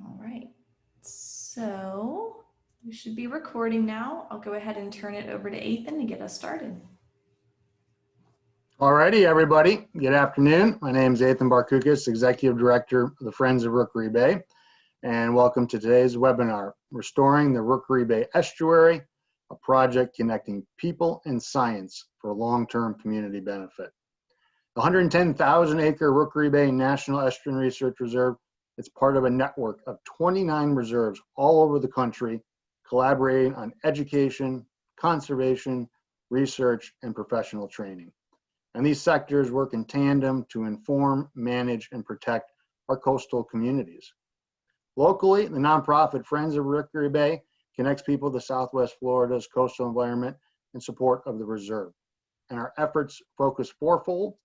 All right, so we should be recording now. I'll go ahead and turn it over to Ethan to get us started. Alrighty, everybody. Good afternoon. My name is Ethan Barkoukas, Executive Director of the Friends of Rookery Bay, and welcome to today's webinar, Restoring the Rookery Bay Estuary, a project connecting people and science for long-term community benefit. The 110,000-acre Rookery Bay National Estuarine Research Reserve is part of a network of 29 reserves all over the country, collaborating on education, conservation, research, and professional training. And these sectors work in tandem to inform, manage, and protect our coastal communities. Locally, the nonprofit Friends of Rookery Bay connects people to Southwest Florida's coastal environment in support of the reserve. And our efforts focus fourfold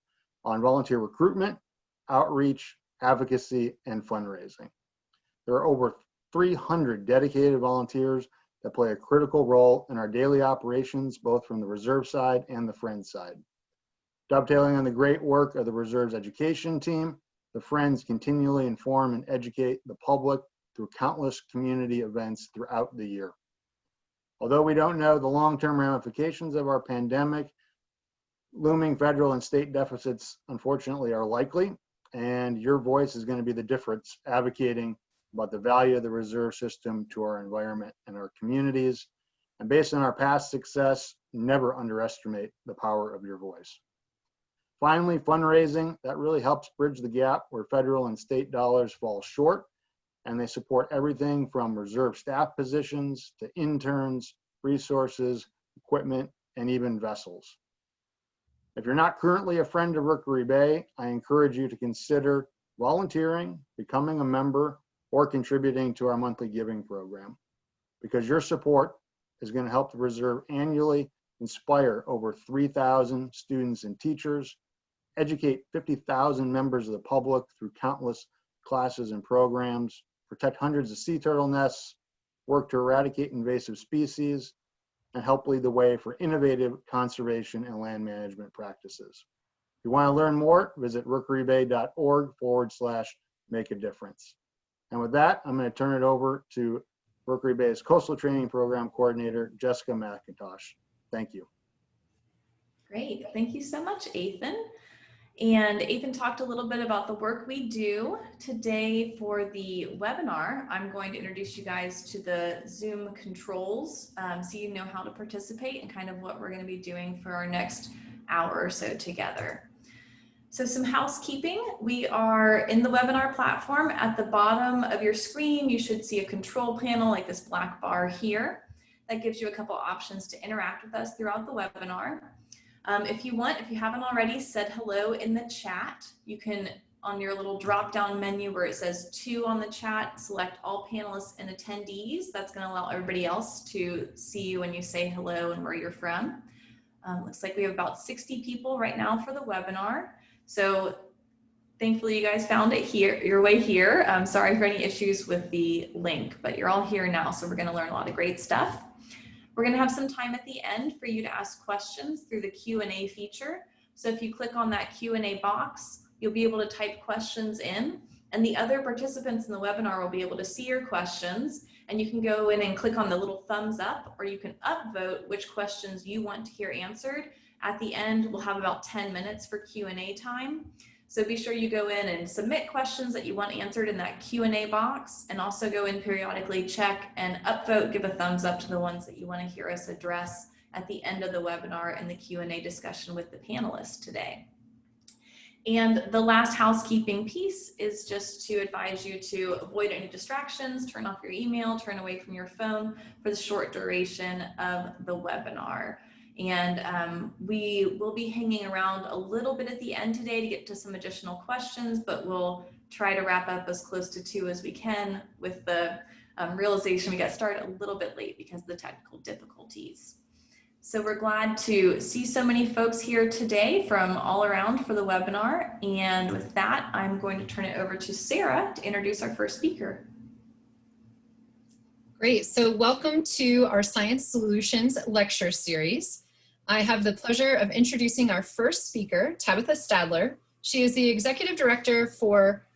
on volunteer recruitment, outreach, advocacy, and fundraising. There are over 300 dedicated volunteers that play a critical role in our daily operations, both from the reserve side and the Friends side. Dovetailing on the great work of the reserve's education team, the Friends continually inform and educate the public through countless community events throughout the year. Although we don't know the long-term ramifications of our pandemic, looming federal and state deficits unfortunately are likely, and your voice is going to be the difference advocating about the value of the reserve system to our environment and our communities. And based on our past success, never underestimate the power of your voice. Finally, fundraising, that really helps bridge the gap where federal and state dollars fall short, and they support everything from reserve staff positions to interns, resources, equipment, and even vessels. If you're not currently a friend of Rookery Bay, I encourage you to consider volunteering, becoming a member, or contributing to our monthly giving program, because your support is going to help the reserve annually inspire over 3,000 students and teachers, educate 50,000 members of the public through countless classes and programs, protect hundreds of sea turtle nests, work to eradicate invasive species, and help lead the way for innovative conservation and land management practices. If you want to learn more, visit rookerybay.org/make-a-difference. And with that, I'm going to turn it over to Rookery Bay's Coastal Training Program Coordinator, Jessica McIntosh. Thank you. Great, thank you so much, Ethan. And Ethan talked a little bit about the work we do today for the webinar. I'm going to introduce you guys to the Zoom controls so you know how to participate and kind of what we're going to be doing for our next hour or so together. So some housekeeping. We are in the webinar platform. At the bottom of your screen, you should see a control panel like this black bar here. That gives you a couple options to interact with us throughout the webinar. If you haven't already said hello in the chat, you can, on your little drop-down menu where it says to on the chat, select all panelists and attendees. That's going to allow everybody else to see you when you say hello and where you're from. Looks like we have about 60 people right now for the webinar. So thankfully you guys found it here, your way here. Sorry for any issues with the link, but you're all here now, so we're going to learn a lot of great stuff. We're going to have some time at the end for you to ask questions through the Q&A feature. So if you click on that Q&A box, you'll be able to type questions in, and the other participants in the webinar will be able to see your questions, and you can go in and click on the little thumbs up, or you can upvote which questions you want to hear answered. At the end, we'll have about 10 minutes for Q&A time. So be sure you go in and submit questions that you want answered in that Q&A box, and also go in periodically, check and upvote, give a thumbs up to the ones that you want to hear us address at the end of the webinar and the Q&A discussion with the panelists today. And the last housekeeping piece is just to advise you to avoid any distractions, turn off your email, turn away from your phone for the short duration of the webinar. And we will be hanging around a little bit at the end today to get to some additional questions, but we'll try to wrap up as close to 2 as we can, with the realization we got started a little bit late because of the technical difficulties. So we're glad to see so many folks here today from all around for the webinar. And with that, I'm going to turn it over to Sarah to introduce our first speaker. Great, so welcome to our Science Solutions lecture series. I have the pleasure of introducing our first speaker, Tabitha Stadler. She is the Executive Director for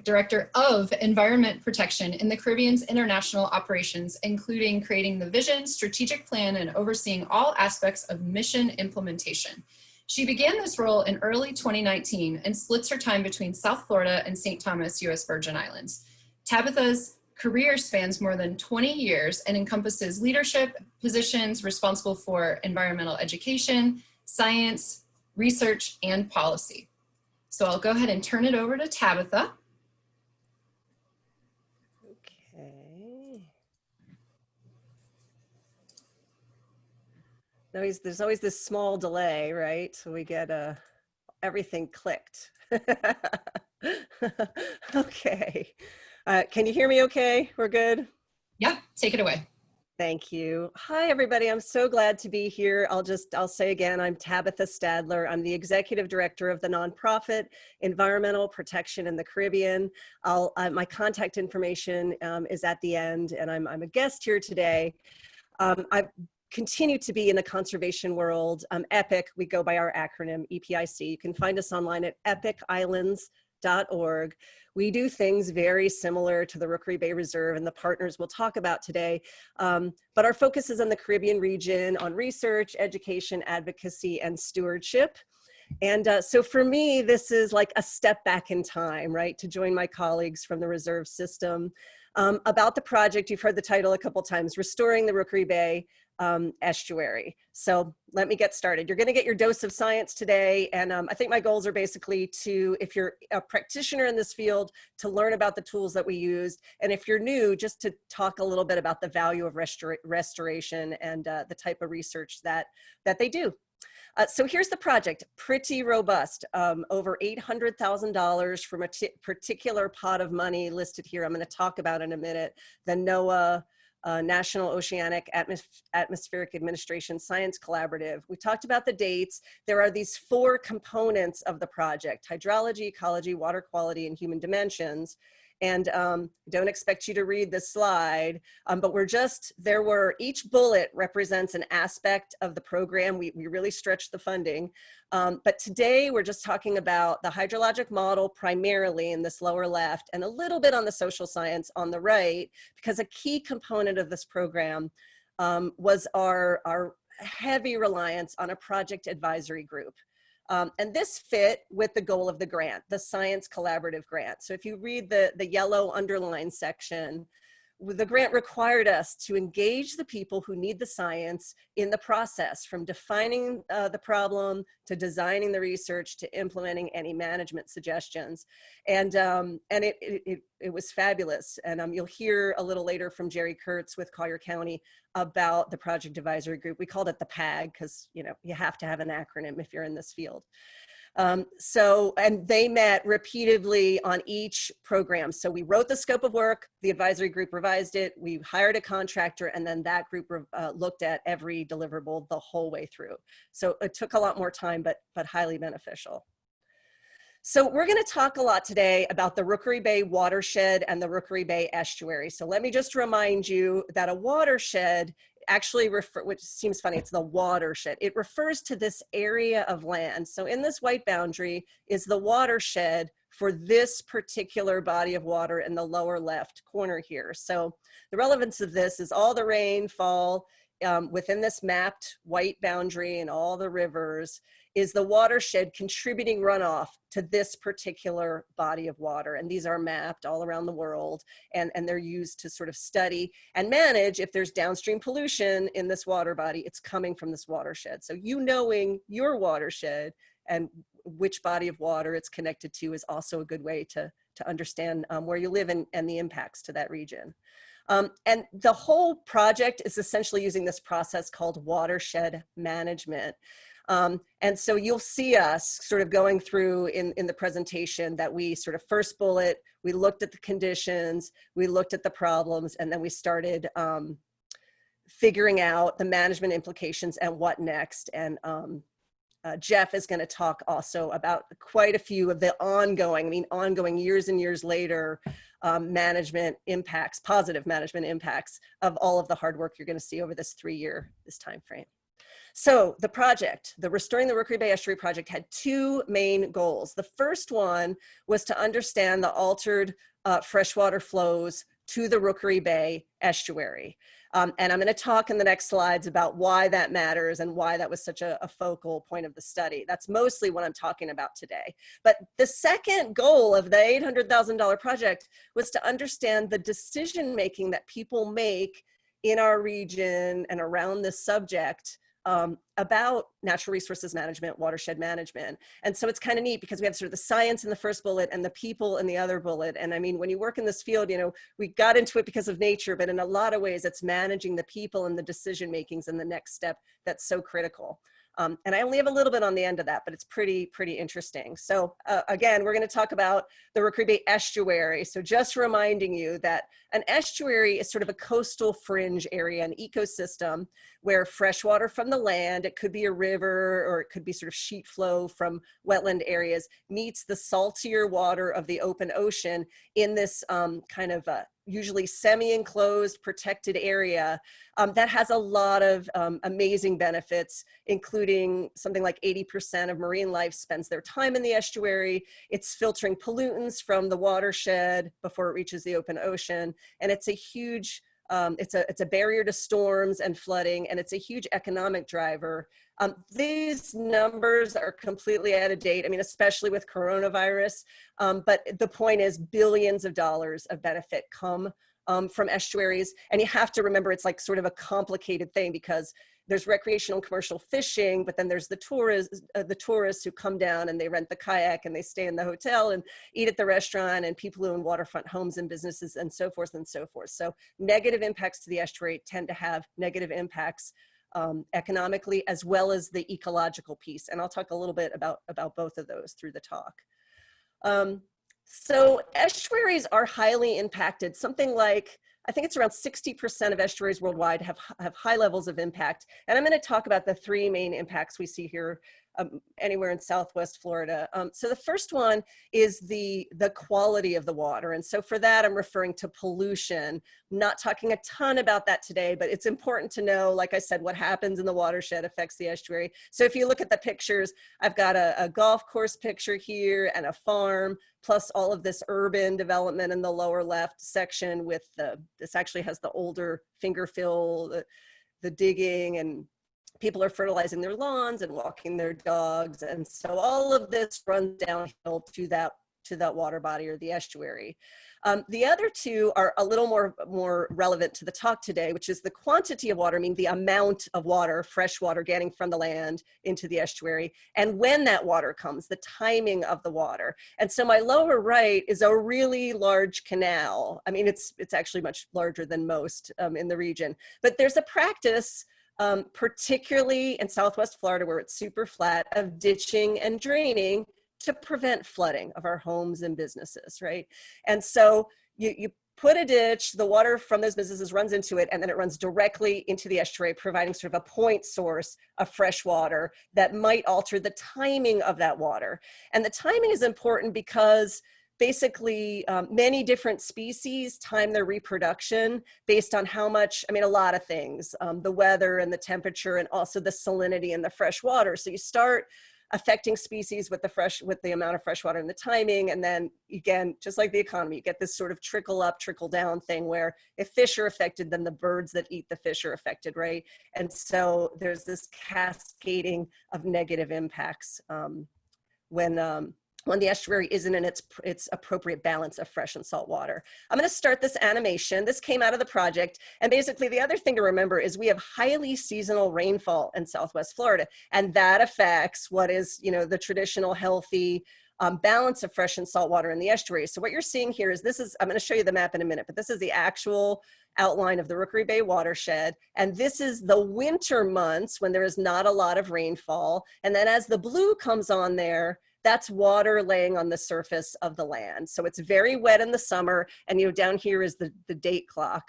Director of Environment Protection in the Caribbean's international operations, including creating the vision, strategic plan, and overseeing all aspects of mission implementation. She began this role in early 2019 and splits her time between South Florida and St. Thomas, U.S. Virgin Islands. Tabitha's career spans more than 20 years and encompasses leadership positions responsible for environmental education, science, research, and policy. So I'll go ahead and turn it over to Tabitha. Okay. Now there's always this small delay, right? So we get everything clicked. Okay. Can you hear me okay? We're good? Yeah, take it away. Thank you. Hi, everybody. I'm so glad to be here. I'll say again, I'm Tabitha Stadler. I'm the executive director of the nonprofit Environmental Protection in the Caribbean. My contact information is at the end, and I'm a guest here today. I've continued to be in the conservation world. EPIC, we go by our acronym, EPIC. You can find us online at epicislands.org. We do things very similar to the Rookery Bay Reserve and the partners we'll talk about today, but our focus is on the Caribbean region, on research, education, advocacy, and stewardship. And so for me, this is like a step back in time, right, to join my colleagues from the reserve system. About the project, you've heard the title a couple times, Restoring the Rookery Bay Estuary. So let me get started. You're going to get your dose of science today, and I think my goals are basically to, if you're a practitioner in this field, to learn about the tools that we used, and if you're new, just to talk a little bit about the value of restoration and the type of research that they do. So here's the project, pretty robust, over $800,000 from a particular pot of money listed here. I'm going to talk about in a minute, the NOAA National Oceanic Atmospheric Administration Science Collaborative. We talked about the dates. There are these 4 components of the project: hydrology, ecology, water quality, and human dimensions. And don't expect you to read this slide, but each bullet represents an aspect of the program. We really stretched the funding. But today we're just talking about the hydrologic model primarily in this lower left, and a little bit on the social science on the right, because a key component of this program was our heavy reliance on a project advisory group. And this fit with the goal of the grant, the Science Collaborative Grant. So if you read the yellow underline section, the grant required us to engage the people who need the science in the process, from defining the problem to designing the research to implementing any management suggestions. And it was fabulous. And you'll hear a little later from Jerry Kurtz with Collier County about the Project Advisory Group. We called it the PAG because, you know, you have to have an acronym if you're in this field. And they met repeatedly on each program. So we wrote the scope of work, the advisory group revised it, we hired a contractor, and then that group looked at every deliverable the whole way through. So it took a lot more time, but highly beneficial. So we're going to talk a lot today about the Rookery Bay Watershed and the Rookery Bay Estuary. So let me just remind you that a watershed actually which seems funny, it's the watershed. It refers to this area of land. So in this white boundary is the watershed for this particular body of water in the lower left corner here. So the relevance of this is all the rainfall within this mapped white boundary and all the rivers is the watershed contributing runoff to this particular body of water. And these are mapped all around the world, and they're used to sort of study and manage if there's downstream pollution in this water body, it's coming from this watershed. So you knowing your watershed and which body of water it's connected to is also a good way to understand where you live and the impacts to that region. And the whole project is essentially using this process called Watershed Management. And so you'll see us sort of going through in the presentation that we sort of first bullet, we looked at the conditions, we looked at the problems, and then we started figuring out the management implications and what next. And Jeff is going to talk also about quite a few of the ongoing years and years later management impacts, positive management impacts of all of the hard work you're going to see over this 3-year time frame. So the project, the Restoring the Rookery Bay Estuary project, had two main goals. The first one was to understand the altered freshwater flows to the Rookery Bay Estuary. And I'm going to talk in the next slides about why that matters and why that was such a focal point of the study. That's mostly what I'm talking about today. But the second goal of the $800,000 project was to understand the decision-making that people make in our region and around this subject about natural resources management, watershed management. And so it's kind of neat because we have sort of the science in the first bullet and the people in the other bullet. And I mean, when you work in this field, you know, we got into it because of nature, but in a lot of ways it's managing the people and the decision makings and the next step that's so critical. And I only have a little bit on the end of that, but it's pretty interesting. So again, we're going to talk about the Rookery Bay Estuary. So just reminding you that an estuary is sort of a coastal fringe area, an ecosystem where freshwater from the land, it could be a river or it could be sort of sheet flow from wetland areas, meets the saltier water of the open ocean in this kind of usually semi-enclosed protected area that has a lot of amazing benefits, including something like 80% of marine life spends their time in the estuary. It's filtering pollutants from the watershed before it reaches the open ocean. And it's a huge, it's a barrier to storms and flooding, and it's a huge economic driver. These numbers are completely out of date, I mean, especially with coronavirus, but the point is billions of dollars of benefit come from estuaries. And you have to remember it's like sort of a complicated thing because there's recreational and commercial fishing, but then there's the tourists who come down and they rent the kayak and they stay in the hotel and eat at the restaurant, and people who own waterfront homes and businesses and so forth and so forth. So negative impacts to the estuary tend to have negative impacts economically as well as the ecological piece. And I'll talk a little bit about both of those through the talk. So estuaries are highly impacted. Something like, I think it's around 60% of estuaries worldwide have high levels of impact. And I'm going to talk about the three main impacts we see here anywhere in Southwest Florida. So the first one is the quality of the water. And so for that, I'm referring to pollution. I'm not talking a ton about that today, but it's important to know, like I said, what happens in the watershed affects the estuary. So if you look at the pictures, I've got a golf course picture here and a farm, plus all of this urban development in the lower left section with this actually has the older finger fill, the digging, and people are fertilizing their lawns and walking their dogs. And so all of this runs downhill to that water body or the estuary. The other two are a little more relevant to the talk today, which is the quantity of water, meaning the amount of water, fresh water getting from the land into the estuary, and when that water comes, the timing of the water. And so my lower right is a really large canal. I mean, it's actually much larger than most in the region, but there's a practice particularly in Southwest Florida where it's super flat, of ditching and draining to prevent flooding of our homes and businesses, right? And so you put a ditch, the water from those businesses runs into it, and then it runs directly into the estuary, providing sort of a point source of fresh water that might alter the timing of that water. And the timing is important because basically many different species time their reproduction based on how much, I mean, a lot of things, the weather and the temperature and also the salinity in the fresh water. So you start affecting species with the amount of fresh water and the timing. And then again, just like the economy, you get this sort of trickle up, trickle down thing where if fish are affected, then the birds that eat the fish are affected, right? And so there's this cascading of negative impacts when the estuary isn't in its appropriate balance of fresh and salt water. I'm going to start this animation. This came out of the project. And basically the other thing to remember is we have highly seasonal rainfall in Southwest Florida. And that affects what is, you know, the traditional healthy balance of fresh and salt water in the estuary. So what you're seeing here is I'm going to show you the map in a minute, but this is the actual outline of the Rookery Bay watershed. And this is the winter months when there is not a lot of rainfall. And then as the blue comes on there, that's water laying on the surface of the land. So it's very wet in the summer. And, you know, down here is the date clock.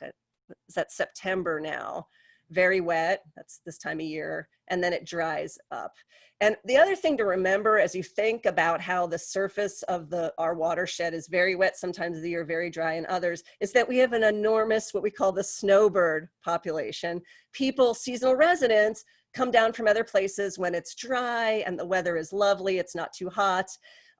Is that September now? Very wet, that's this time of year. And then it dries up. And the other thing to remember as you think about how the surface of our watershed is very wet sometimes of the year, very dry in others, is that we have an enormous, what we call the snowbird population. People, seasonal residents, come down from other places when it's dry and the weather is lovely, it's not too hot.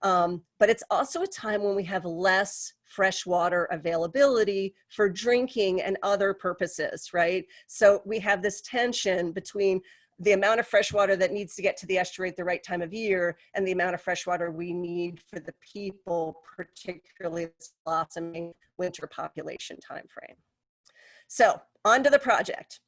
But it's also a time when we have less freshwater availability for drinking and other purposes, right? So we have this tension between the amount of fresh water that needs to get to the estuary at the right time of year and the amount of fresh water we need for the people, particularly this blossoming winter population timeframe. So on to the project.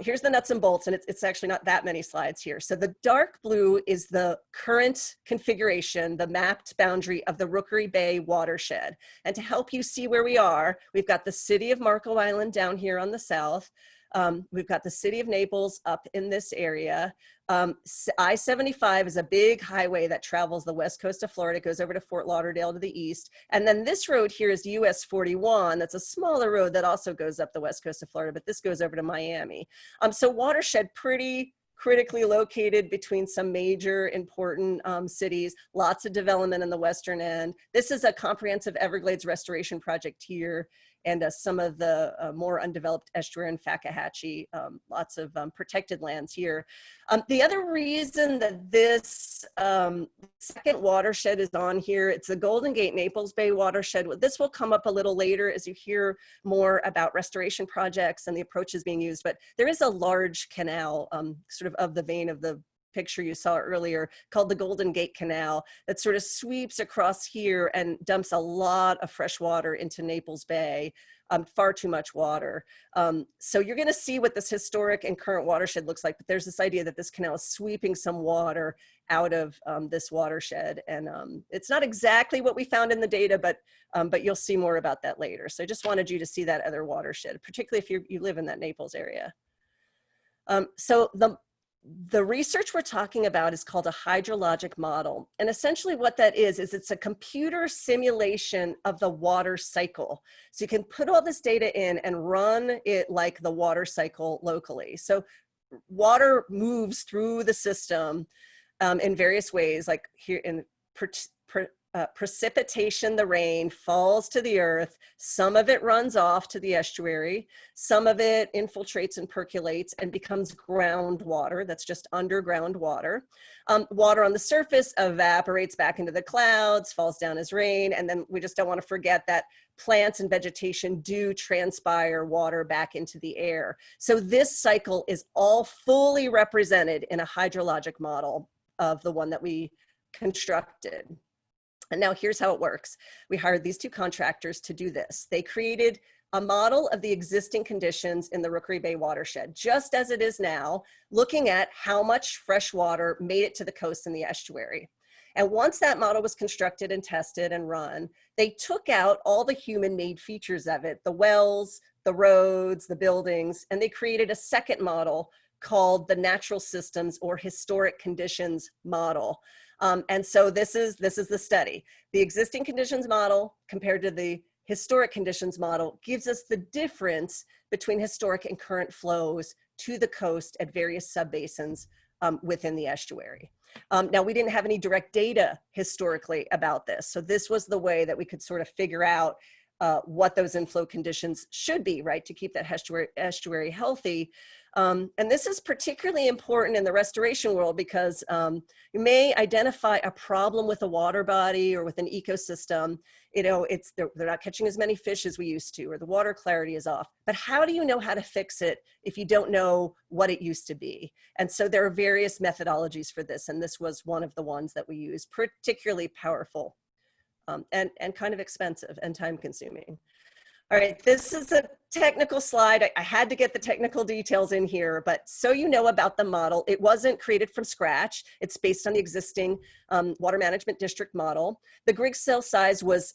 Here's the nuts and bolts, and it's actually not that many slides here. So the dark blue is the current configuration, the mapped boundary of the Rookery Bay watershed. And to help you see where we are, we've got the city of Marco Island down here on the south. We've got the city of Naples up in this area. I-75 is a big highway that travels the west coast of Florida, goes over to Fort Lauderdale to the east. And then this road here is US 41. That's a smaller road that also goes up the west coast of Florida, but this goes over to Miami. So watershed pretty critically located between some major important cities, lots of development in the western end. This is a comprehensive Everglades restoration project here, and some of the more undeveloped estuary and Fakahatchee, lots of protected lands here. The other reason that this second watershed is on here, it's the Golden Gate Naples Bay watershed. This will come up a little later as you hear more about restoration projects and the approaches being used, but there is a large canal, sort of the vein of the picture you saw earlier, called the Golden Gate Canal, that sort of sweeps across here and dumps a lot of fresh water into Naples Bay, far too much water. So you're gonna see what this historic and current watershed looks like, but there's this idea that this canal is sweeping some water out of this watershed. And it's not exactly what we found in the data, but you'll see more about that later. So I just wanted you to see that other watershed, particularly if you live in that Naples area. So the research we're talking about is called a hydrologic model. And essentially what that is it's a computer simulation of the water cycle. So you can put all this data in and run it like the water cycle locally. So water moves through the system in various ways, like here in precipitation, the rain falls to the earth. Some of it runs off to the estuary. Some of it infiltrates and percolates and becomes groundwater. That's just underground water. Water on the surface evaporates back into the clouds, falls down as rain. And then we just don't want to forget that plants and vegetation do transpire water back into the air. So this cycle is all fully represented in a hydrologic model of the one that we constructed. And now here's how it works. We hired these two contractors to do this. They created a model of the existing conditions in the Rookery Bay watershed, just as it is now, looking at how much fresh water made it to the coast and the estuary. And once that model was constructed and tested and run, they took out all the human-made features of it, the wells, the roads, the buildings, and they created a second model called the natural systems or historic conditions model. And so this is the study. The existing conditions model compared to the historic conditions model gives us the difference between historic and current flows to the coast at various subbasins within the estuary. Now, we didn't have any direct data historically about this. So this was the way that we could sort of figure out what those inflow conditions should be, right, to keep that estuary healthy. And this is particularly important in the restoration world because you may identify a problem with a water body or with an ecosystem. You know, they're not catching as many fish as we used to, or the water clarity is off. But how do you know how to fix it if you don't know what it used to be? And so there are various methodologies for this, and this was one of the ones that we used, particularly powerful. And kind of expensive and time consuming. All right, this is a technical slide. I had to get the technical details in here, but so you know about the model, it wasn't created from scratch. It's based on the existing water management district model. The grid cell size was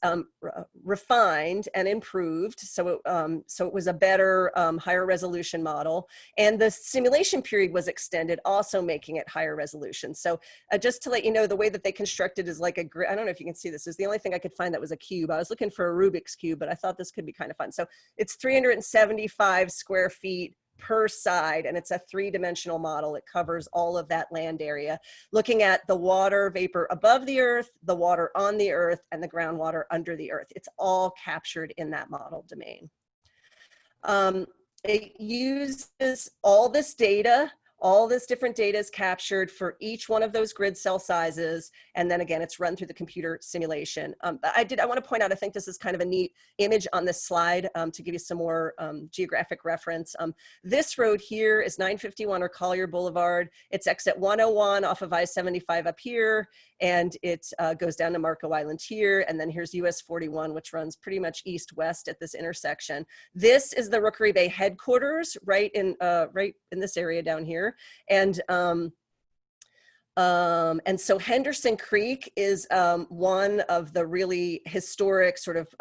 refined and improved, so it was a better, higher resolution model. And the simulation period was extended, also making it higher resolution. So just to let you know, the way that they constructed is like a grid. I don't know if you can see this. This is the only thing I could find that was a cube. I was looking for a Rubik's Cube, but I thought this could be kind of fun. So it's 375 square feet per side, and it's a three-dimensional model. It covers all of that land area, looking at the water vapor above the earth, the water on the earth, and the groundwater under the earth. It's all captured in that model domain. It uses all this data All this different data is captured for each one of those grid cell sizes. And then again, it's run through the computer simulation. I want to point out, I think this is kind of a neat image on this slide to give you some more geographic reference. This road here is 951 or Collier Boulevard. It's exit 101 off of I-75 up here, and it goes down to Marco Island here. And then here's US 41, which runs pretty much east-west at this intersection. This is the Rookery Bay headquarters right in this area down here. And so Henderson Creek is one of the really historic sort of,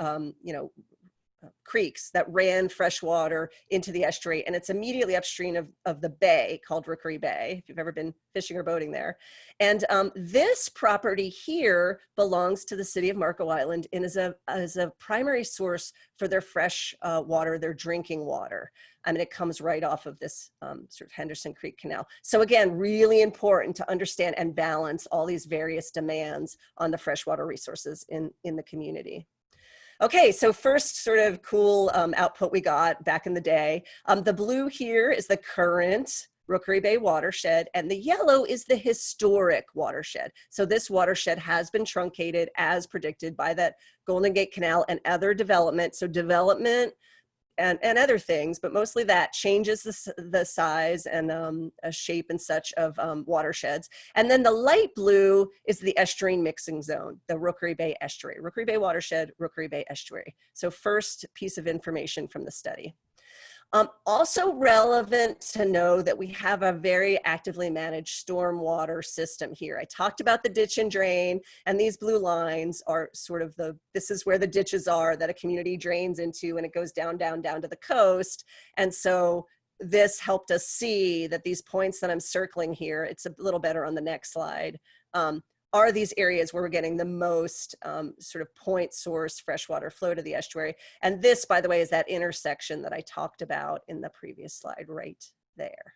creeks that ran fresh water into the estuary, and it's immediately upstream of the bay called Rookery Bay, if you've ever been fishing or boating there. And this property here belongs to the city of Marco Island and is a primary source for their fresh water, their drinking water. I mean, it comes right off of this sort of Henderson Creek Canal. So again, really important to understand and balance all these various demands on the freshwater resources in the community. Okay, so first sort of cool output we got back in the day. The blue here is the current Rookery Bay watershed, and the yellow is the historic watershed. So this watershed has been truncated as predicted by that Golden Gate Canal and other development. So development and other things, but mostly that changes the size and shape and such of watersheds. And then the light blue is the estuarine mixing zone, the Rookery Bay estuary, Rookery Bay watershed, Rookery Bay estuary. So first piece of information from the study. Also relevant to know that we have a very actively managed stormwater system here. I talked about the ditch and drain, and these blue lines are sort of this is where the ditches are that a community drains into, and it goes down, down, down to the coast. And so this helped us see that these points that I'm circling here, it's a little better on the next slide, are these areas where we're getting the most sort of point source freshwater flow to the estuary. And this, by the way, is that intersection that I talked about in the previous slide right there.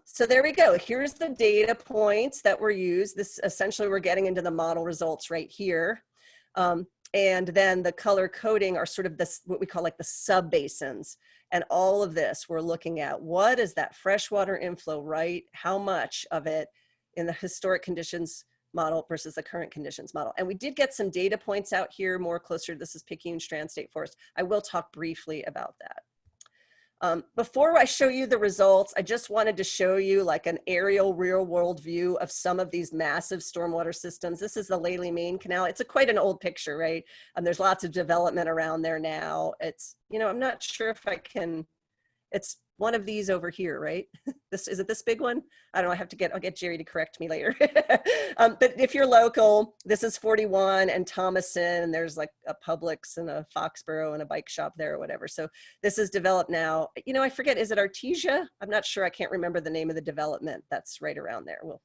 So there we go. Here's the data points that were used. This essentially, we're getting into the model results right here. And then the color coding are sort of this, what we call like the sub basins. And all of this, we're looking at what is that freshwater inflow, right? How much of it in the historic conditions model versus the current conditions model. And we did get some data points out here more closer. This is Picayune Strand State Forest. I will talk briefly about that. Before I show you the results, I just wanted to show you like an aerial real world view of some of these massive stormwater systems. This is the Lely Main Canal. It's quite an old picture, right? There's lots of development around there now. It's, I'm not sure if I can, it's one of these over here, right? Is it this big one? I don't know, I'll get Jerry to correct me later. But if you're local, this is 41 and Thomason, and there's like a Publix and a Foxborough and a bike shop there or whatever. So this is developed now. I forget, is it Artesia? I'm not sure, I can't remember the name of the development that's right around there. We'll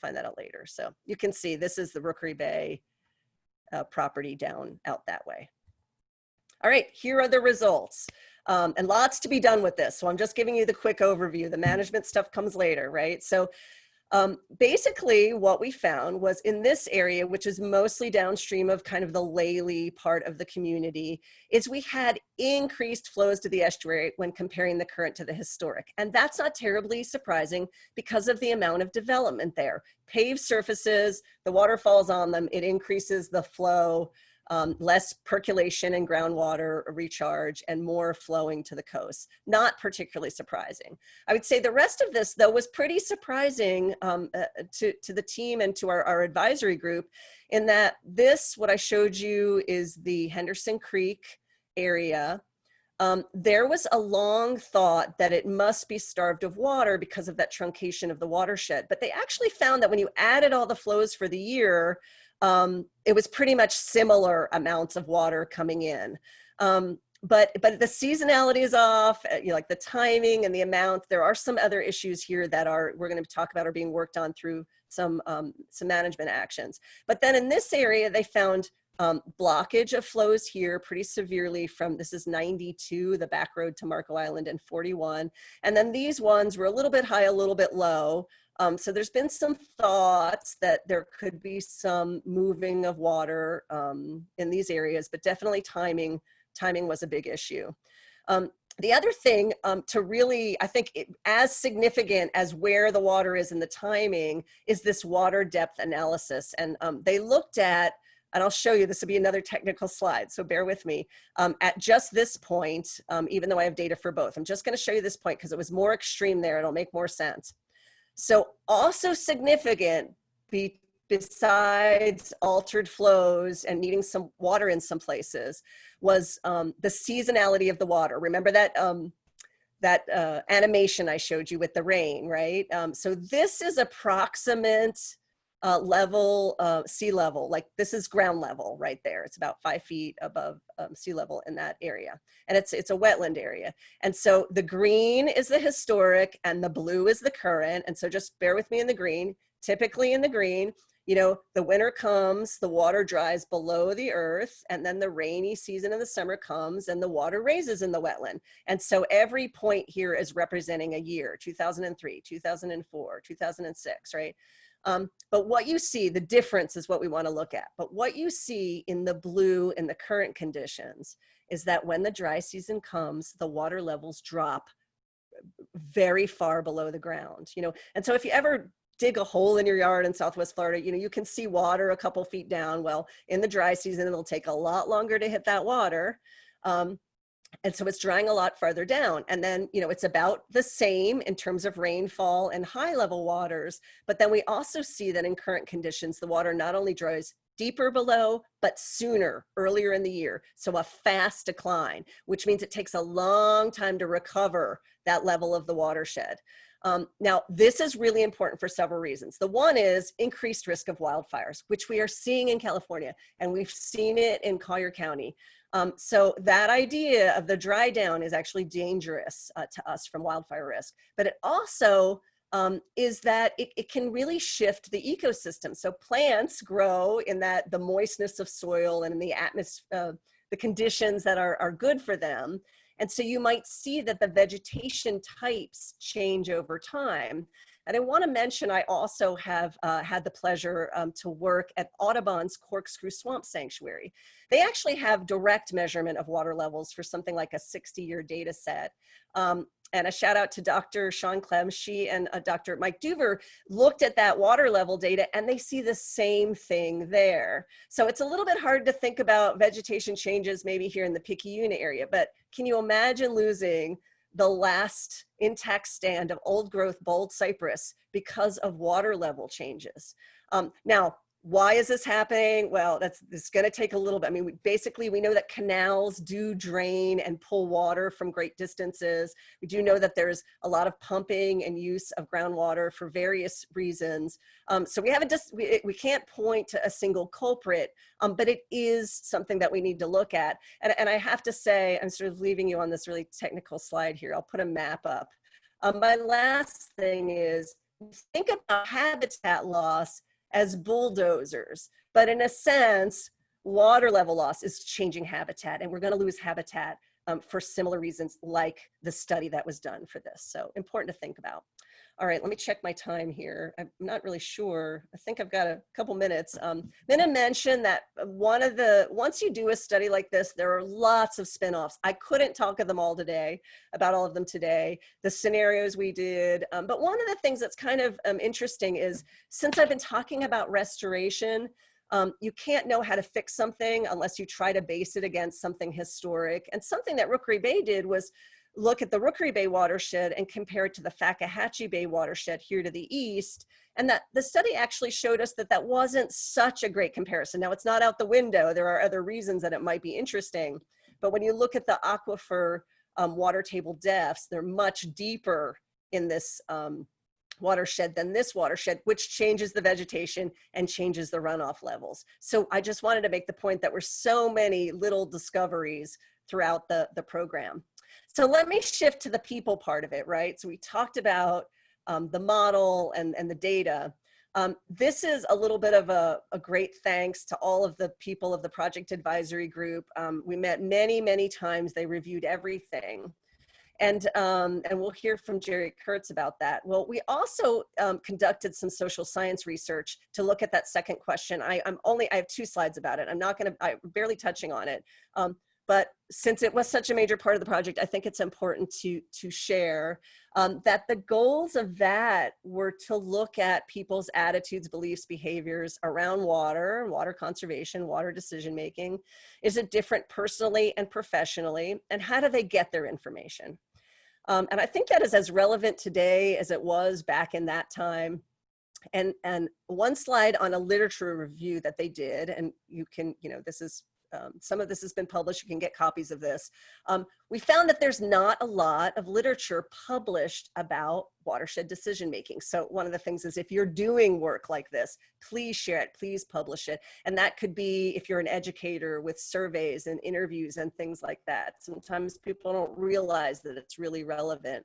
find that out later. So you can see this is the Rookery Bay property down out that way. All right, here are the results. And lots to be done with this. So I'm just giving you the quick overview. The management stuff comes later, right? So basically what we found was in this area, which is mostly downstream of kind of the Lely part of the community, is we had increased flows to the estuary when comparing the current to the historic. And that's not terribly surprising because of the amount of development there. Paved surfaces, the water falls on them, it increases the flow. Less percolation and groundwater recharge and more flowing to the coast. Not particularly surprising. I would say the rest of this, though, was pretty surprising to the team and to our advisory group, in that this, what I showed you, is the Henderson Creek area. There was a long thought that it must be starved of water because of that truncation of the watershed. But they actually found that when you added all the flows for the year, it was pretty much similar amounts of water coming in. But the seasonality is off, like the timing and the amount. There are some other issues here that we're going to talk about are being worked on through some management actions. But then in this area, they found blockage of flows here pretty severely from, this is 92, the back road to Marco Island, and 41. And then these ones were a little bit high, a little bit low. So there's been some thoughts that there could be some moving of water in these areas, but definitely timing was a big issue. The other thing to really, I think, as significant as where the water is in the timing is this water depth analysis. And they looked at, and I'll show you, this will be another technical slide, so bear with me, at just this point, even though I have data for both. I'm just going to show you this point because it was more extreme there. It'll make more sense. So also significant besides altered flows and needing some water in some places was the seasonality of the water. Remember that animation I showed you with the rain, right? So this is approximate level, sea level, like this is ground level right there. It's about 5 feet above sea level in that area. And it's a wetland area. And so the green is the historic and the blue is the current. And so just bear with me in the green. Typically in the green, you know, the winter comes, the water dries below the earth, and then the rainy season of the summer comes and the water raises in the wetland. And so every point here is representing a year, 2003, 2004, 2006, right? But what you see, the difference is what we want to look at. But what you see in the blue in the current conditions is that when the dry season comes, the water levels drop very far below the ground, you know. And so if you ever dig a hole in your yard in Southwest Florida, you know, you can see water a couple feet down. Well, in the dry season, it'll take a lot longer to hit that water. And so it's drying a lot farther down. And then, you know, it's about the same in terms of rainfall and high level waters. But then we also see that in current conditions, the water not only dries deeper below, but sooner, earlier in the year. So a fast decline, which means it takes a long time to recover that level of the watershed. Now, this is really important for several reasons. The one is increased risk of wildfires, which we are seeing in California, and we've seen it in Collier County. So that idea of the dry down is actually dangerous to us from wildfire risk, but it also is that it can really shift the ecosystem. So plants grow in that the moistness of soil and in the atmosphere, the conditions that are good for them. And so you might see that the vegetation types change over time. And I want to mention, I also have had the pleasure to work at Audubon's Corkscrew Swamp Sanctuary. They actually have direct measurement of water levels for something like a 60-year data set. And a shout out to Dr. Sean Clem. She and Dr. Mike Duver looked at that water level data and they see the same thing there. So it's a little bit hard to think about vegetation changes maybe here in the Picayune area, but can you imagine losing the last intact stand of old growth bold cypress because of water level changes? Now, why is this happening? Well, it's going to take a little bit. I mean, basically, we know that canals do drain and pull water from great distances. We do know that there's a lot of pumping and use of groundwater for various reasons. So we haven't just, we can't point to a single culprit, but it is something that we need to look at. And I have to say, I'm sort of leaving you on this really technical slide here. I'll put a map up. My last thing is, think about habitat loss as bulldozers, but in a sense, water level loss is changing habitat, and we're going to lose habitat for similar reasons like the study that was done for this. So important to think about. All right, let me check my time here. I'm not really sure. I think I've got a couple minutes. I'm going to mention that once you do a study like this, there are lots of spin-offs. I couldn't talk of them all today, about all of them today, the scenarios we did. But one of the things that's kind of interesting is, since I've been talking about restoration, you can't know how to fix something unless you try to base it against something historic. And something that Rookery Bay did was look at the Rookery Bay watershed and compare it to the Fakahatchee Bay watershed here to the east. And that the study actually showed us that that wasn't such a great comparison. Now, it's not out the window. There are other reasons that it might be interesting. But when you look at the aquifer water table depths, they're much deeper in this watershed than this watershed, which changes the vegetation and changes the runoff levels. So I just wanted to make the point that there were so many little discoveries throughout the program. So let me shift to the people part of it, right? So we talked about the model and the data. This is a little bit of a great thanks to all of the people of the project advisory group. We met many, many times. They reviewed everything. And we'll hear from Jerry Kurtz about that. Well, we also conducted some social science research to look at that second question. I have 2 slides about it. I'm barely touching on it. But since it was such a major part of the project, I think it's important to share that the goals of that were to look at people's attitudes, beliefs, behaviors around water, water conservation, water decision-making. Is it different personally and professionally? And how do they get their information? And I think that is as relevant today as it was back in that time. And one slide on a literature review that they did, and you can, this is, some of this has been published, you can get copies of this. We found that there's not a lot of literature published about watershed decision-making. So one of the things is, if you're doing work like this, please share it, please publish it. And that could be if you're an educator with surveys and interviews and things like that. Sometimes people don't realize that it's really relevant.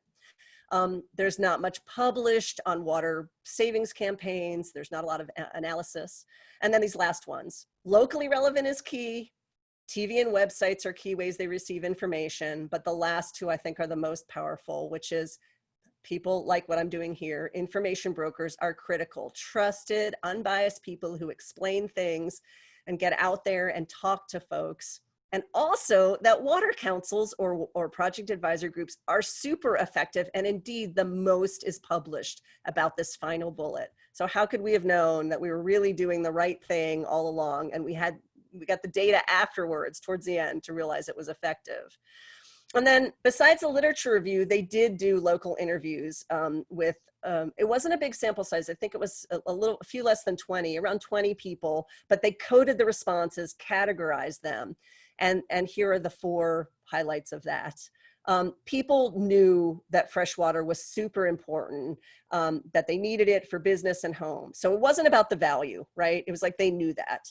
There's not much published on water savings campaigns. There's not a lot of analysis. And then these last ones, locally relevant is key. TV and websites are key ways they receive information, but the last two I think are the most powerful, which is people like what I'm doing here. Information brokers are critical, trusted, unbiased people who explain things and get out there and talk to folks. And also that water councils or project advisor groups are super effective, and indeed the most is published about this final bullet. So how could we have known that we were really doing the right thing all along, and we got the data afterwards towards the end to realize it was effective. And then besides the literature review, they did do local interviews with, it wasn't a big sample size. I think it was a few less than 20, around 20 people, but they coded the responses, categorized them. And here are the 4 highlights of that. People knew that fresh water was super important, that they needed it for business and home. So it wasn't about the value, right? It was like they knew that.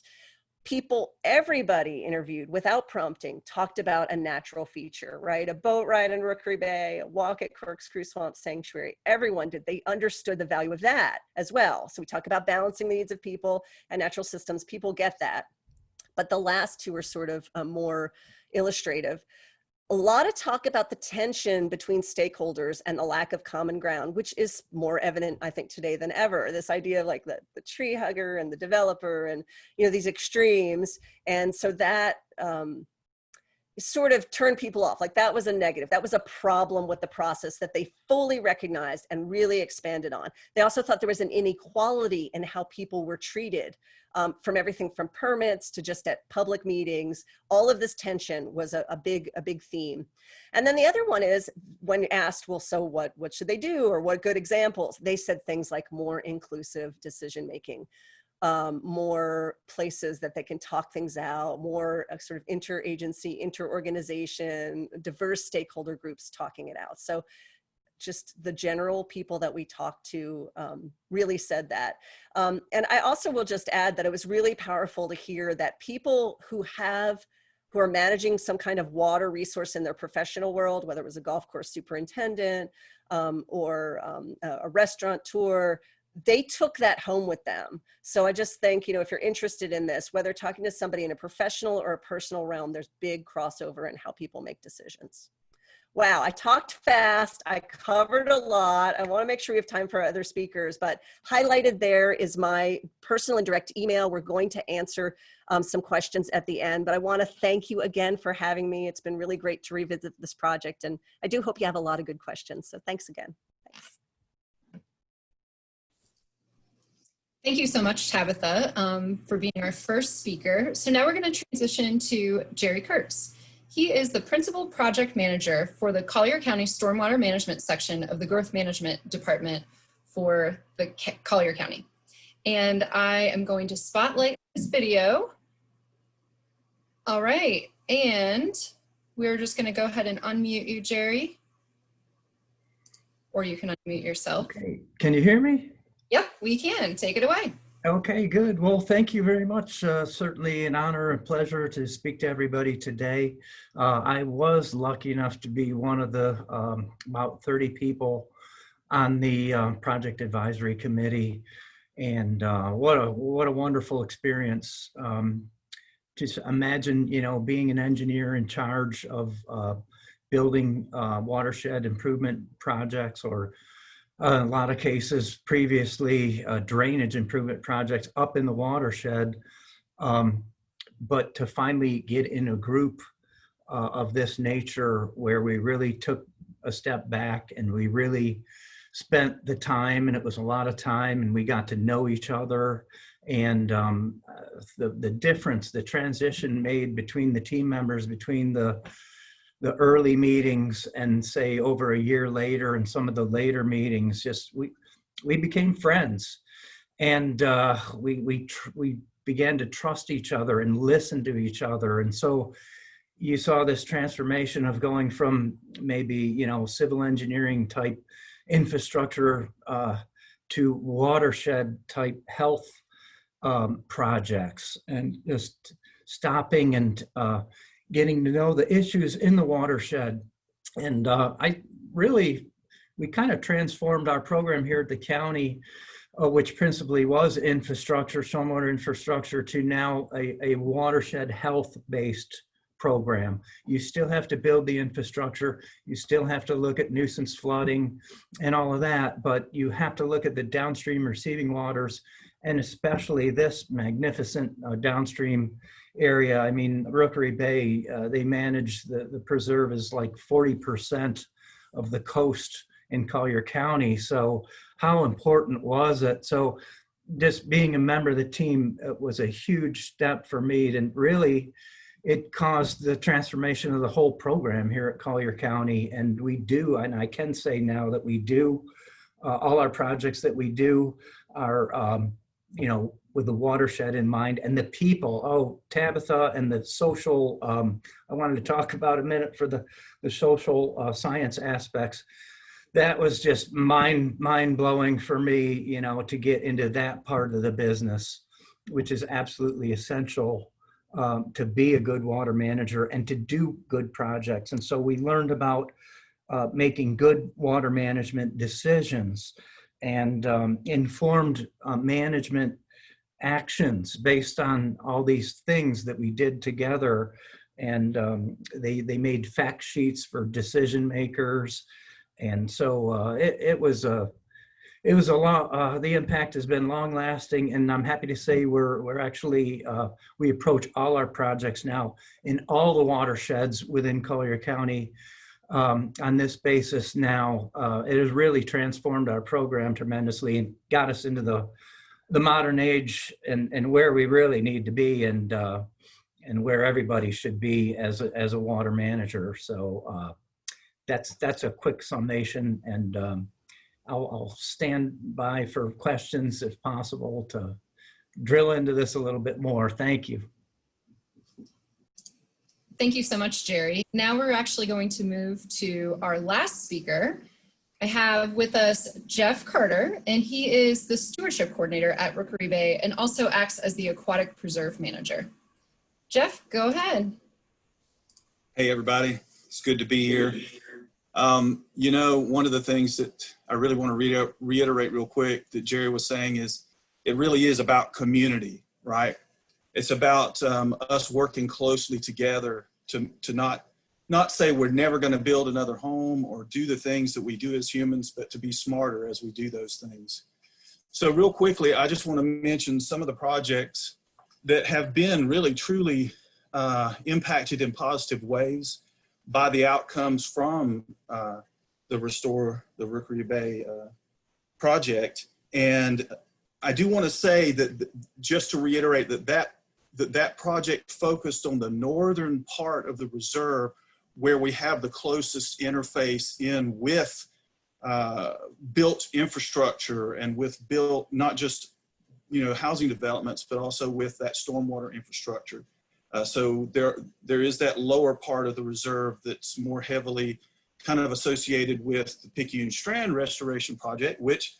Everybody interviewed without prompting talked about a natural feature, right? A boat ride in Rookery Bay, a walk at Corkscrew Swamp Sanctuary. Everyone did. They understood the value of that as well. So we talk about balancing the needs of people and natural systems. People get that. But the last 2 are sort of more illustrative. A lot of talk about the tension between stakeholders and the lack of common ground, which is more evident, I think, today than ever. This idea of like the tree hugger and the developer and, these extremes. And so that sort of turned people off. Like that was a negative. That was a problem with the process that they fully recognized and really expanded on. They also thought there was an inequality in how people were treated, from everything from permits to just at public meetings. All of this tension was a big theme. And then the other one is, when asked, well, so what should they do, or what good examples? They said things like more inclusive decision-making, more places that they can talk things out, more sort of interagency, interorganization, diverse stakeholder groups talking it out. So just the general people that we talked to really said that. And I also will just add that it was really powerful to hear that people who are managing some kind of water resource in their professional world, whether it was a golf course superintendent or a restaurateur, they took that home with them. So I just think, if you're interested in this, whether talking to somebody in a professional or a personal realm, there's big crossover in how people make decisions. Wow, I talked fast, I covered a lot. I want to make sure we have time for other speakers, but highlighted there is my personal and direct email. We're going to answer some questions at the end, but I want to thank you again for having me. It's been really great to revisit this project, and I do hope you have a lot of good questions. So thanks again. Thanks. Thank you so much, Tabitha, for being our first speaker. So now we're going to transition to Jerry Kurtz. He is the Principal Project Manager for the Collier County Stormwater Management section of the Growth Management Department for the Collier County. And I am going to spotlight this video. All right, and we're just going to go ahead and unmute you, Jerry. Or you can unmute yourself. Okay, can you hear me? Yep, we can. Take it away. Okay, good. Well, thank you very much. Certainly an honor and pleasure to speak to everybody today. I was lucky enough to be one of the about 30 people on the project advisory committee, and what a wonderful experience. Just imagine, being an engineer in charge of building watershed improvement projects, or in a lot of cases previously drainage improvement projects up in the watershed, but to finally get in a group of this nature, where we really took a step back and we really spent the time, and it was a lot of time, and we got to know each other. And the difference, the transition made between the team members, between the early meetings and say over a year later and some of the later meetings, just we became friends. And we began to trust each other and listen to each other. And so you saw this transformation of going from maybe, you know, civil engineering type infrastructure to watershed type health projects, and just stopping and getting to know the issues in the watershed. And we kind of transformed our program here at the county, which principally was infrastructure, stormwater infrastructure, to now a watershed health-based program. You still have to build the infrastructure, you still have to look at nuisance flooding and all of that, but you have to look at the downstream receiving waters, and especially this magnificent downstream area. I mean, Rookery Bay, they manage the preserve is like 40% of the coast in Collier County. So how important was it? So just being a member of the team, it was a huge step for me, and really it caused the transformation of the whole program here at Collier County. And we do, and I can say now that we do, all our projects that we do are, you know, with the watershed in mind, and the people. Oh, Tabitha, and the social, I wanted to talk about a minute for the social science aspects. That was just mind-blowing for me, you know, to get into that part of the business, which is absolutely essential to be a good water manager and to do good projects. And so we learned about making good water management decisions and informed management actions based on all these things that we did together. And they made fact sheets for decision makers. And so it was a lot. The impact has been long lasting, and I'm happy to say we're actually we approach all our projects now in all the watersheds within Collier County on this basis now. It has really transformed our program tremendously and got us into the modern age and where we really need to be, and where everybody should be as a water manager. So that's a quick summation, and I'll stand by for questions if possible to drill into this a little bit more. Thank you. Thank you so much, Jerry. Now we're actually going to move to our last speaker. I have with us Jeff Carter, and he is the stewardship coordinator at Rookery Bay and also acts as the aquatic preserve manager. Jeff, go ahead. Hey, everybody. It's good to be here. You know, one of the things that I really want to reiterate real quick that Jerry was saying is it really is about community, right? It's about us working closely together to not say we're never going to build another home or do the things that we do as humans, but to be smarter as we do those things. So real quickly, I just want to mention some of the projects that have been really, truly impacted in positive ways by the outcomes from the Restore the Rookery Bay project. And I do want to say that, just to reiterate, that project focused on the northern part of the reserve, where we have the closest interface in with built infrastructure and with built, not just, you know, housing developments, but also with that stormwater infrastructure. So there is that lower part of the reserve that's more heavily kind of associated with the Picayune Strand Restoration Project, which,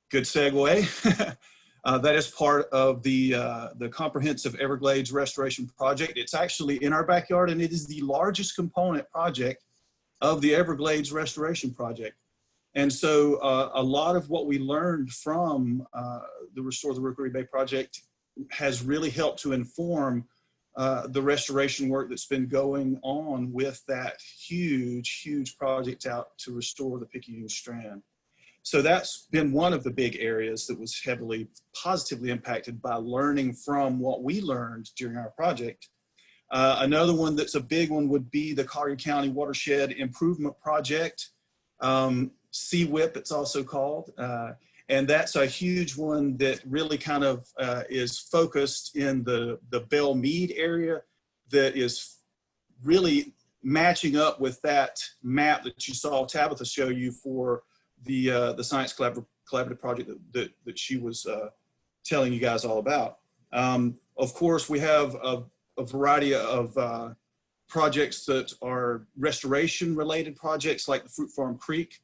good segue, that is part of the Comprehensive Everglades Restoration Project. It's actually in our backyard, and it is the largest component project of the Everglades Restoration Project. And so a lot of what we learned from the Restore the Rookery Bay project has really helped to inform the restoration work that's been going on with that huge project out to restore the Picayune Strand. So that's been one of the big areas that was heavily positively impacted by learning from what we learned during our project. Another one that's a big one would be the Collier County Watershed Improvement Project, CWIP it's also called. And that's a huge one that really kind of is focused in the Belle Meade area, that is really matching up with that map that you saw Tabitha show you for the Science Collaborative Project that she was telling you guys all about. Of course, we have a variety of projects that are restoration related projects, like the Fruit Farm Creek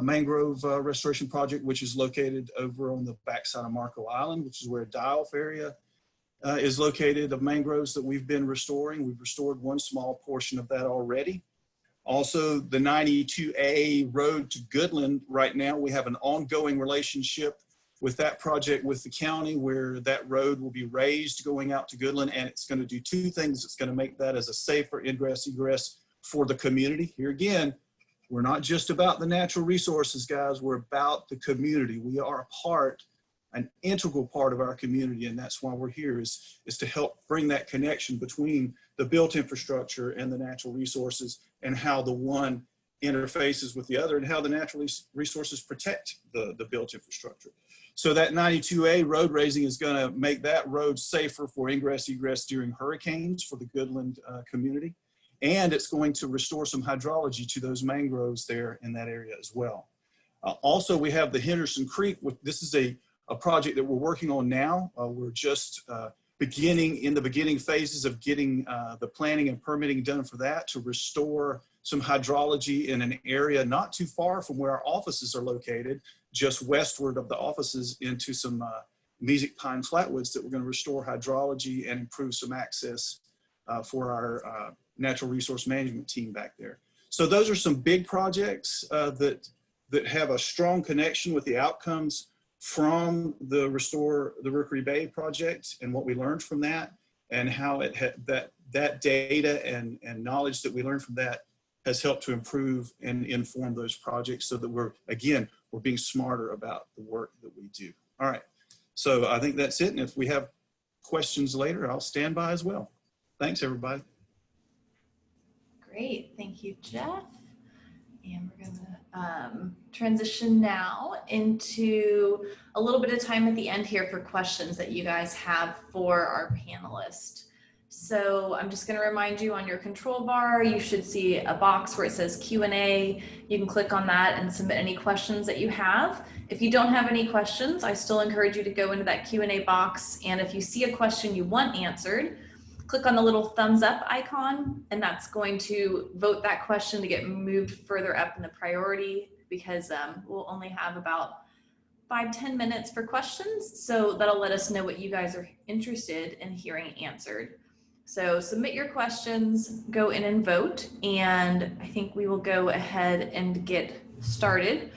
mangrove restoration project, which is located over on the backside of Marco Island, which is where Die-Off area is located, of mangroves that we've been restoring. We've restored one small portion of that already. Also, the 92A road to Goodland, right now we have an ongoing relationship with that project with the county, where that road will be raised going out to Goodland, and it's going to do two things. It's going to make that as a safer ingress egress for the community. Here again, we're not just about the natural resources, guys. We're about the community. We are a part, an integral part of our community, and that's why we're here, is to help bring that connection between the built infrastructure and the natural resources, and how the one interfaces with the other, and how the natural resources protect the built infrastructure. So that 92A road raising is going to make that road safer for ingress egress during hurricanes for the Goodland community. And it's going to restore some hydrology to those mangroves there in that area as well. Also, we have the Henderson Creek. This is a project that we're working on now. We're just in the beginning phases of getting the planning and permitting done for that, to restore some hydrology in an area not too far from where our offices are located, just westward of the offices, into some Mesic Pine Flatwoods, that we're going to restore hydrology and improve some access for our natural resource management team back there. So those are some big projects that have a strong connection with the outcomes from the Restore the Rookery Bay project, and what we learned from that, and how it had that data and knowledge that we learned from that has helped to improve and inform those projects, so that we're being smarter about the work that we do. All right, so I think that's it. And if we have questions later, I'll stand by as well. Thanks, everybody. Great, thank you, Jeff. And we're gonna transition now into a little bit of time at the end here for questions that you guys have for our panelists. So I'm just gonna remind you, on your control bar, you should see a box where it says Q&A. You can click on that and submit any questions that you have. If you don't have any questions, I still encourage you to go into that Q&A box. And if you see a question you want answered, click on the little thumbs up icon, and that's going to vote that question to get moved further up in the priority, because we'll only have about 5-10 minutes for questions. So that'll let us know what you guys are interested in hearing answered. So submit your questions, go in and vote, and I think we will go ahead and get started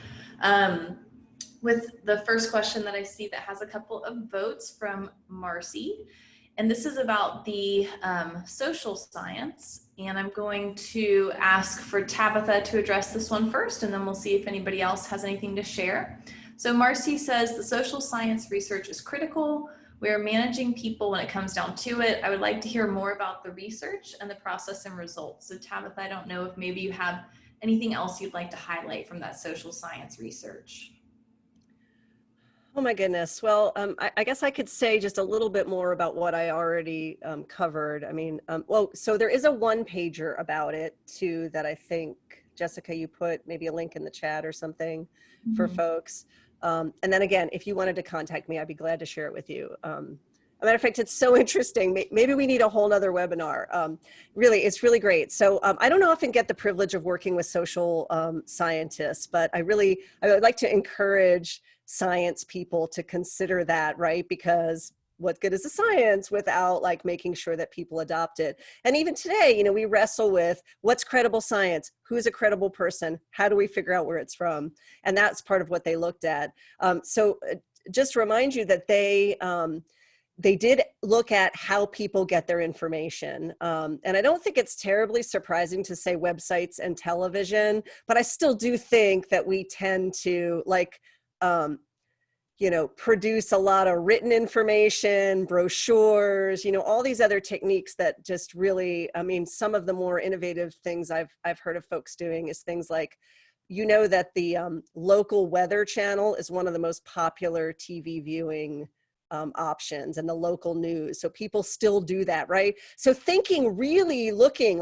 with the first question that I see that has a couple of votes from Marcy. And this is about the social science. And I'm going to ask for Tabitha to address this one first, and then we'll see if anybody else has anything to share. So Marcy says, the social science research is critical. We are managing people when it comes down to it. I would like to hear more about the research and the process and results. So Tabitha, I don't know if maybe you have anything else you'd like to highlight from that social science research. Oh my goodness. Well, I guess I could say just a little bit more about what I already covered. I mean, well, so there is a one-pager about it too, that I think, Jessica, you put maybe a link in the chat or something for folks. And then again, if you wanted to contact me, I'd be glad to share it with you. As a matter of fact, it's so interesting. Maybe we need a whole nother webinar. Really, it's really great. So I don't often get the privilege of working with social scientists, but I would like to encourage science people to consider that, right? Because what good is the science without like making sure that people adopt it? And even today, you know, we wrestle with what's credible science, who's a credible person, how do we figure out where it's from? And that's part of what they looked at. So just to remind you that they did look at how people get their information. And I don't think it's terribly surprising to say websites and television, but I still do think that we tend to produce a lot of written information, brochures, all these other techniques that just really, I mean, some of the more innovative things I've heard of folks doing is things like, that the local weather channel is one of the most popular TV viewing options, and the local news. So people still do that, right? So thinking, really looking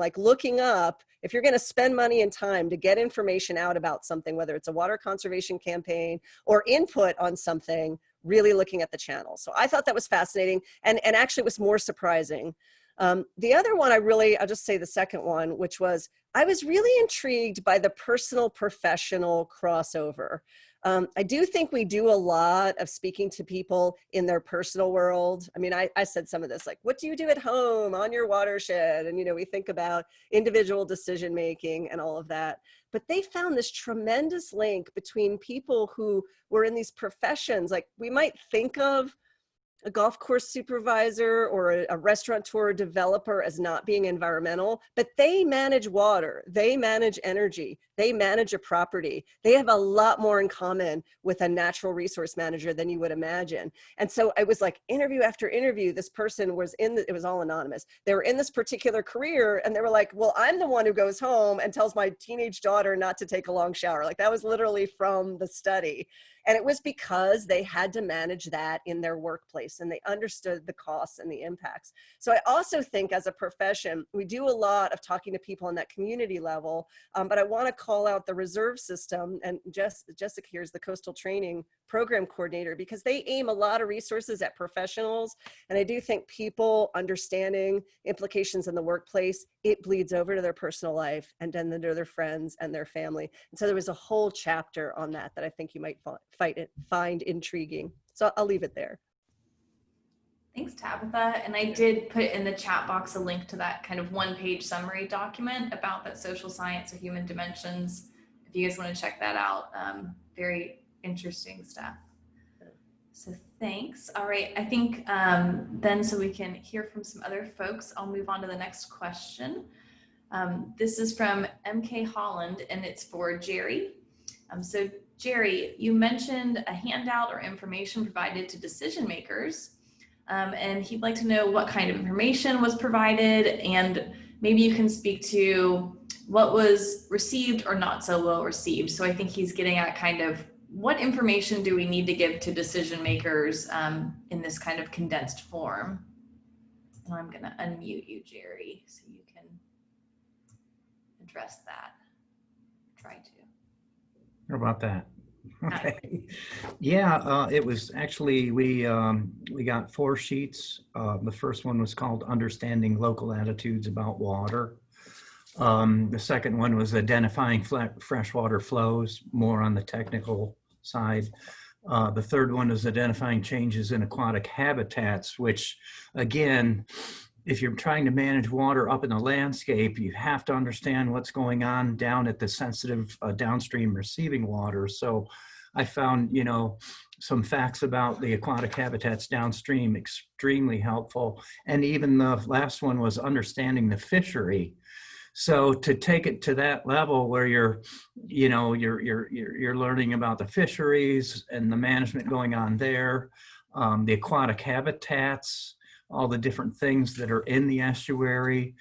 up, if you're going to spend money and time to get information out about something, whether it's a water conservation campaign or input on something, really looking at the channel. So I thought that was fascinating, and actually it was more surprising. The other one I'll just say the second one, which was, I was really intrigued by the personal professional crossover. I do think we do a lot of speaking to people in their personal world. I mean, I said some of this, like, what do you do at home on your watershed? And, we think about individual decision-making and all of that. But they found this tremendous link between people who were in these professions. Like, we might think of a golf course supervisor or a restaurateur developer as not being environmental, but they manage water, they manage energy, they manage a property. They have a lot more in common with a natural resource manager than you would imagine. And so I was like, interview after interview, this person was it was all anonymous. They were in this particular career, and they were like, well, I'm the one who goes home and tells my teenage daughter not to take a long shower. Like, that was literally from the study. And it was because they had to manage that in their workplace, and they understood the costs and the impacts. So I also think, as a profession, we do a lot of talking to people on that community level, but I want to call out the reserve system, and Jessica here is the coastal training program coordinator, because they aim a lot of resources at professionals. And I do think people understanding implications in the workplace, it bleeds over to their personal life and then to their friends and their family. And so there was a whole chapter on that I think you might find intriguing. So I'll leave it there. Thanks, Tabitha. And I did put in the chat box a link to that kind of one-page summary document about that social science or human dimensions. If you guys want to check that out, very interesting stuff. So thanks. All right, I think then, so we can hear from some other folks, I'll move on to the next question. This is from MK Holland, and it's for Jerry. So Jerry, you mentioned a handout or information provided to decision makers, and he'd like to know what kind of information was provided, and maybe you can speak to what was received or not so well received. So I think he's getting at kind of what information do we need to give to decision makers in this kind of condensed form. And I'm going to unmute you, Jerry, so you can address that. Try to. How about that? Okay. Yeah, it was actually, we got 4 sheets. The first one was called Understanding Local Attitudes About Water. The second one was Identifying Freshwater Flows, more on the technical side. The third one is Identifying Changes in Aquatic Habitats, which, again, if you're trying to manage water up in the landscape, you have to understand what's going on down at the sensitive downstream receiving water. So I found, some facts about the aquatic habitats downstream extremely helpful. And even the last one was understanding the fishery. So to take it to that level where you're learning about the fisheries and the management going on there, the aquatic habitats, all the different things that are in the estuary,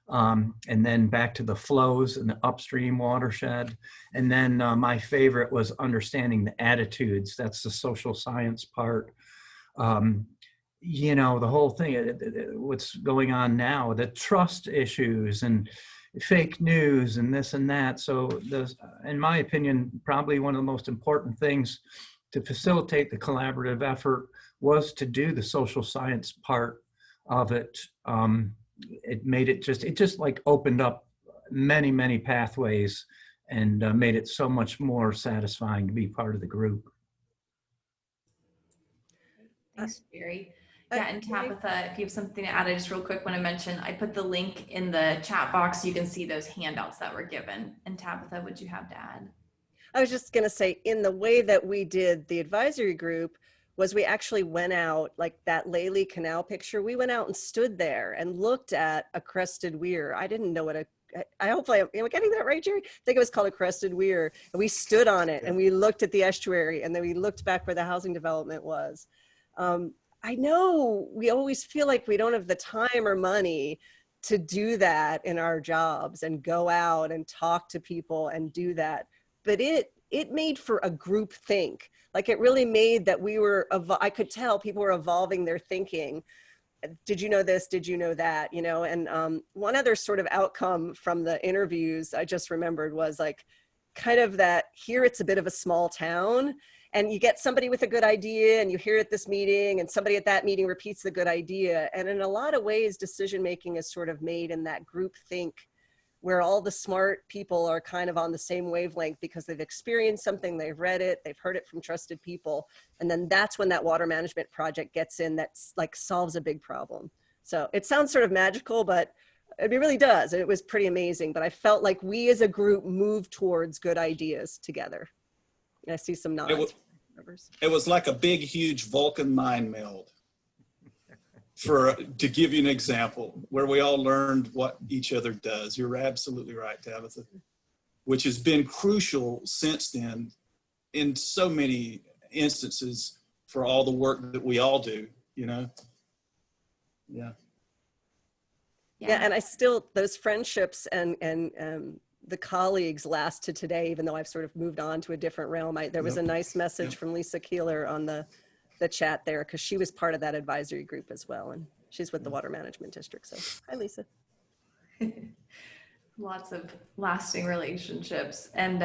and then back to the flows in the upstream watershed. And then my favorite was understanding the attitudes. That's the social science part. The whole thing, what's going on now, the trust issues and fake news and this and that. So in my opinion, probably one of the most important things to facilitate the collaborative effort was to do the social science part of it. It just like opened up many, many pathways and made it so much more satisfying to be part of the group. Thanks, Jerry. Yeah, and Tabitha, if you have something to add, I just real quick want to mention, I put the link in the chat box so you can see those handouts that were given. And Tabitha, would you have to add? I was just going to say, in the way that we did the advisory group, was we actually went out, like that Laley Canal picture, we went out and stood there and looked at a crested weir. I didn't know what I hope am I getting that right, Jerry? I think it was called a crested weir. And we stood on it and we looked at the estuary, and then we looked back where the housing development was. I know we always feel like we don't have the time or money to do that in our jobs and go out and talk to people and do that. But it made for a group think. Like, it really made that I could tell people were evolving their thinking. Did you know this? Did you know that? You know, and one other sort of outcome from the interviews I just remembered was like kind of that here it's a bit of a small town, and you get somebody with a good idea and you hear at this meeting and somebody at that meeting repeats the good idea. And in a lot of ways, decision making is sort of made in that group think where all the smart people are kind of on the same wavelength because they've experienced something, they've read it, they've heard it from trusted people. And then that's when that water management project gets in that's like solves a big problem. So it sounds sort of magical, but it really does. It was pretty amazing. But I felt like we as a group moved towards good ideas together. And I see some nods. It was like a big, huge Vulcan mind meld. To give you an example, where we all learned what each other does. You're absolutely right, Tabitha, which has been crucial since then in so many instances for all the work that we all do, you know? Yeah. Yeah, and I still, those friendships and the colleagues last to today, even though I've sort of moved on to a different realm. There was a nice message from Lisa Keeler on the chat there, because she was part of that advisory group as well, and she's with the Water Management District. So hi, Lisa. Lots of lasting relationships. And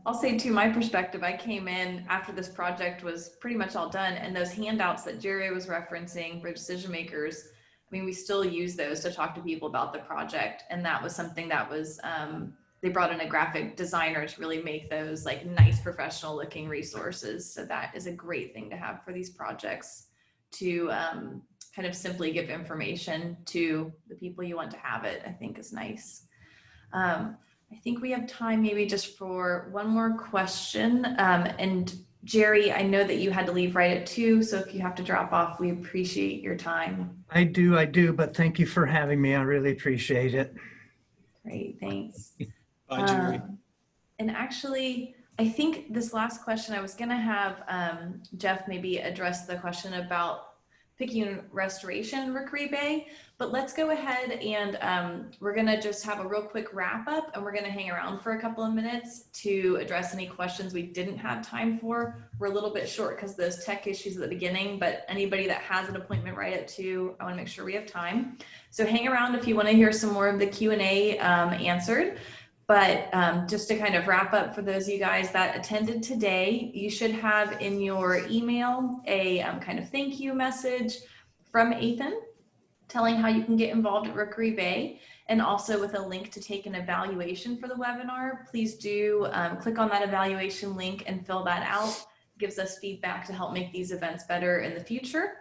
I'll say too, my perspective, I came in after this project was pretty much all done, and those handouts that Jerry was referencing for decision makers, I mean, we still use those to talk to people about the project. And that was something that was, they brought in a graphic designer to really make those like nice professional looking resources. So that is a great thing to have for these projects, to kind of simply give information to the people you want to have it, I think is nice. I think we have time maybe just for one more question. And Jerry, I know that you had to leave right at 2, so if you have to drop off, we appreciate your time. I do, but thank you for having me. I really appreciate it. Great, thanks. Bye, Jerry. And actually, I think this last question, I was gonna have Jeff maybe address the question about picking restoration Rookery Bay, but let's go ahead and we're gonna just have a real quick wrap up, and we're gonna hang around for a couple of minutes to address any questions we didn't have time for. We're a little bit short because of those tech issues at the beginning, but anybody that has an appointment right at 2, I wanna make sure we have time. So hang around if you wanna hear some more of the Q&A answered. But just to kind of wrap up, for those of you guys that attended today, you should have in your email a kind of thank you message from Ethan telling how you can get involved at Rookery Bay, and also with a link to take an evaluation for the webinar. Please do click on that evaluation link and fill that out. It gives us feedback to help make these events better in the future.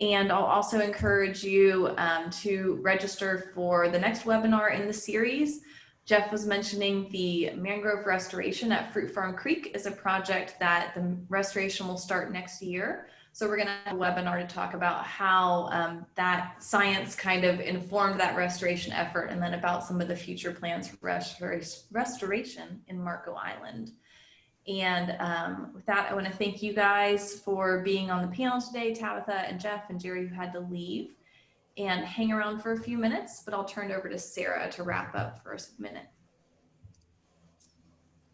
And I'll also encourage you to register for the next webinar in the series. Jeff was mentioning the mangrove restoration at Fruit Farm Creek is a project that the restoration will start next year. So we're gonna have a webinar to talk about how that science kind of informed that restoration effort, and then about some of the future plans for restoration in Marco Island. And with that, I wanna thank you guys for being on the panel today, Tabitha and Jeff and Jerry, who had to leave, and hang around for a few minutes, but I'll turn it over to Sarah to wrap up for a minute.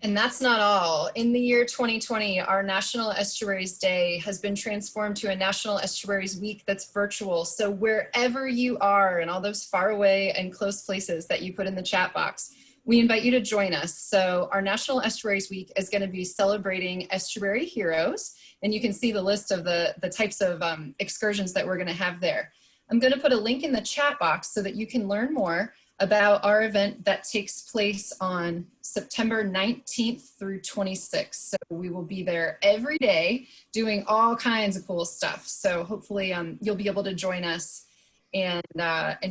And that's not all. In the year 2020, our National Estuaries Day has been transformed to a National Estuaries Week that's virtual. So wherever you are in all those far away and close places that you put in the chat box, we invite you to join us. So our National Estuaries Week is going to be celebrating estuary heroes. And you can see the list of the types of excursions that we're going to have there. I'm going to put a link in the chat box so that you can learn more about our event that takes place on September 19th through 26th. So we will be there every day doing all kinds of cool stuff. So hopefully you'll be able to join us and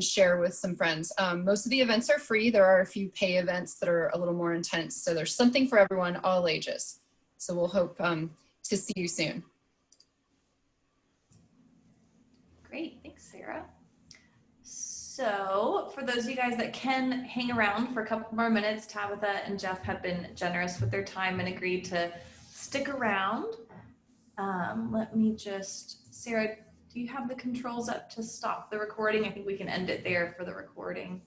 share with some friends. Most of the events are free. There are a few pay events that are a little more intense. So there's something for everyone, all ages. So we'll hope to see you soon. Great, thanks, Sarah. So for those of you guys that can hang around for a couple more minutes, Tabitha and Jeff have been generous with their time and agreed to stick around. Let me just, Sarah, do you have the controls up to stop the recording? I think we can end it there for the recording.